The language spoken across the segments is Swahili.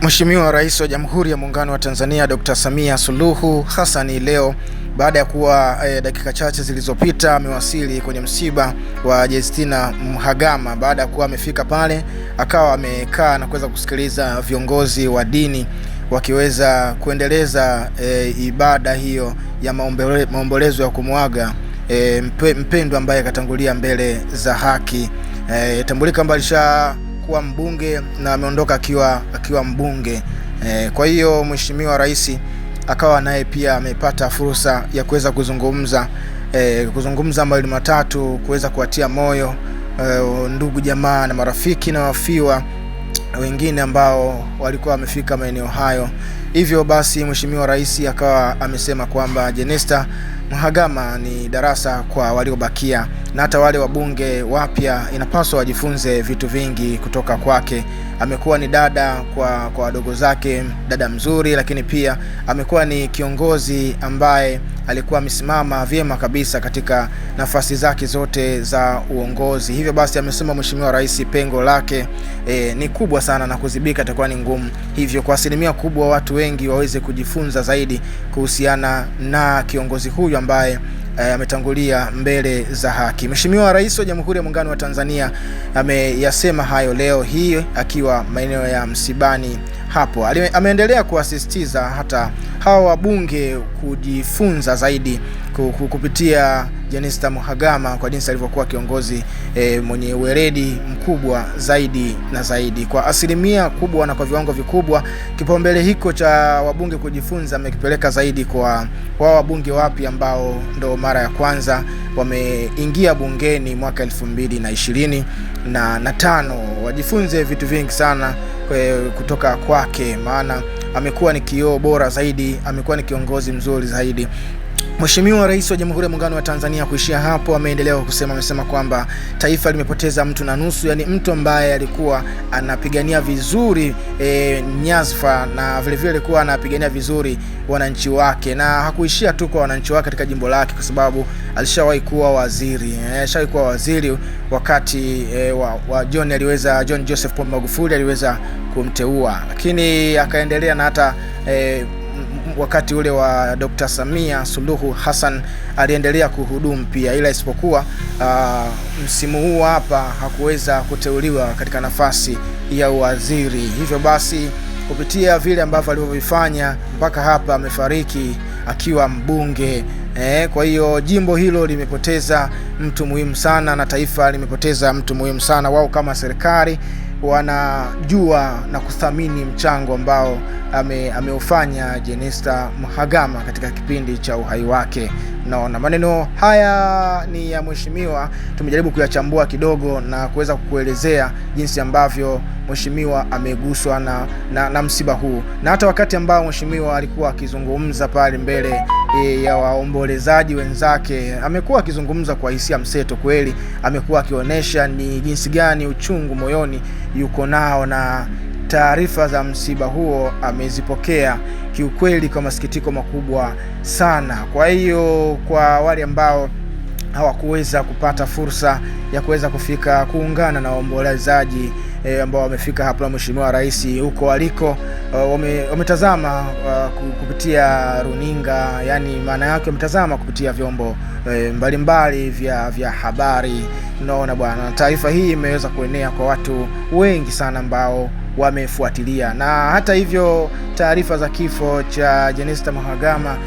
Mheshimiwa Rais wa Jamhuri ya Muungano wa Tanzania Dr. Samia Suluhu Hassan leo baada ya kuwa dakika chache zilizopita amewasili kwenye msiba wa Justina Mhagama. Baada ya kuwa amefika pale, akawa amekaa na kuweza kusikiliza viongozi wa dini wakiweza kuendeleza ibada hiyo ya maombolezo ya kumwaga mpendwa ambaye katangulia mbele za haki. Tambulika kwamba alishakuwa mbunge na ameondoka akiwa mbunge. Kwa hiyo Mheshimiwa Rais akawa naye pia amepata fursa ya kuweza kuzungumza mawili matatu, kuweza kuwatia moyo ndugu jamaa na marafiki na wafiwa wengine ambao walikuwa wamefika maeneo hayo. Hivyo basi Mheshimiwa Rais akawa amesema kwamba Justina Mhagama ni darasa kwa waliobakia, na hata wale wabunge wapya inapaswa wajifunze vitu vingi kutoka kwake. Amekuwa ni dada kwa wadogo zake, dada mzuri, lakini pia amekuwa ni kiongozi ambaye alikuwa amesimama vyema kabisa katika nafasi zake zote za uongozi. Hivyo basi amesema Mheshimiwa Rais pengo lake ni kubwa sana na kuzibika itakuwa ni ngumu. Hivyo kwa asilimia kubwa watu wengi waweze kujifunza zaidi kuhusiana na kiongozi huyu ambaye ametangulia mbele za haki. Mheshimiwa Rais wa Jamhuri ya Muungano wa Tanzania ameyasema hayo leo hii akiwa maeneo ya msibani hapo. Ameendelea kuasisitiza hata hawa wabunge kujifunza zaidi kupitia Justina Mhagama kwa jinsi alivyokuwa kiongozi mwenye weledi mkubwa zaidi na zaidi. Kwa asilimia kubwa na kwa viwango vikubwa, kipaumbele hiko cha wabunge kujifunza amekipeleka zaidi kwa wabunge wapi ambao ndo mara ya kwanza wameingia bungeni mwaka 2025. Wajifunze vitu vingi sana kutoka kwake, maana amekuwa ni kioo bora zaidi, amekuwa ni kiongozi mzuri zaidi. Mheshimiwa Rais wa Jamhuri ya Muungano wa Tanzania kuishia hapo ameendelea amesema kwamba taifa limepoteza mtu na nusu, yani mtu ambaye alikuwa anapigania vizuri nyadhifa na vile vile alikuwa anapigania vizuri wananchi wake, na hakuishia tu kwa wananchi wake katika jimbo lake, kwa sababu alishawahi kuwa waziri, wakati wa John Joseph Pombe Magufuli aliweza kumteua, lakini akaendelea na hata wakati ule wa Dr. Samia Suluhu Hassan aliendelea kuhudumu pia, ila isipokuwa msimu huu hapa hakuweza kuteuliwa katika nafasi ya waziri. Hivyo basi kupitia vile ambavyo alivyofanya mpaka hapa amefariki akiwa mbunge. Kwa hiyo jimbo hilo limepoteza mtu muhimu sana na taifa limepoteza mtu muhimu sana. Wao kama serikali wanajua na kuthamini mchango ambao ameufanya Justina Mhagama katika kipindi cha uhai wake. Naona maneno haya ni ya mheshimiwa, tumejaribu kuyachambua kidogo na kuweza kukuelezea jinsi ambavyo mheshimiwa ameguswa na msiba huu, na hata wakati ambao mheshimiwa alikuwa akizungumza pale mbele ya waombolezaji wenzake, amekuwa akizungumza kwa hisia mseto. Kweli amekuwa akionyesha ni jinsi gani uchungu moyoni yuko nao, na taarifa za msiba huo amezipokea kiukweli kwa masikitiko makubwa sana. Kwa hiyo kwa wale ambao hawakuweza kupata fursa ya kuweza kufika kuungana na waombolezaji ambao wamefika hapa Mheshimiwa Rais huko aliko, wametazama kupitia runinga, yani maana yake wametazama kupitia vyombo mbalimbali vya habari. Unaona bwana, taarifa hii imeweza kuenea kwa watu wengi sana ambao wamefuatilia, na hata hivyo taarifa za kifo cha Justina Mhagama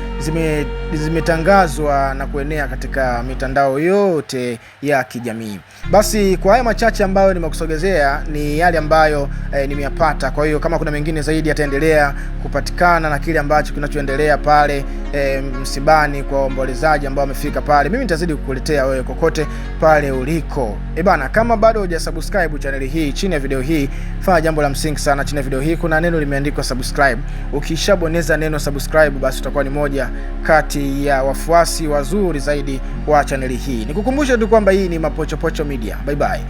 zimetangazwa na kuenea katika mitandao yote ya kijamii. Basi kwa haya machache ambayo nimekusogezea ni yale ambayo nimeyapata. Kwa hiyo kama kuna mengine zaidi yataendelea kupatikana na kile ambacho kinachoendelea pale msibani kwa waombolezaji ambao wamefika pale, mimi nitazidi kukuletea wewe kokote pale uliko. Bana, kama bado hujasubscribe channel hii, chini ya video hii fanya jambo la msingi sana. Chini ya video hii kuna neno limeandikwa subscribe. Ukishabonyeza neno subscribe, basi utakuwa ni moja kati ya wafuasi wazuri zaidi wa channel hii. Nikukumbushe tu kwamba hii ni Mapochopocho Media. Bye bye.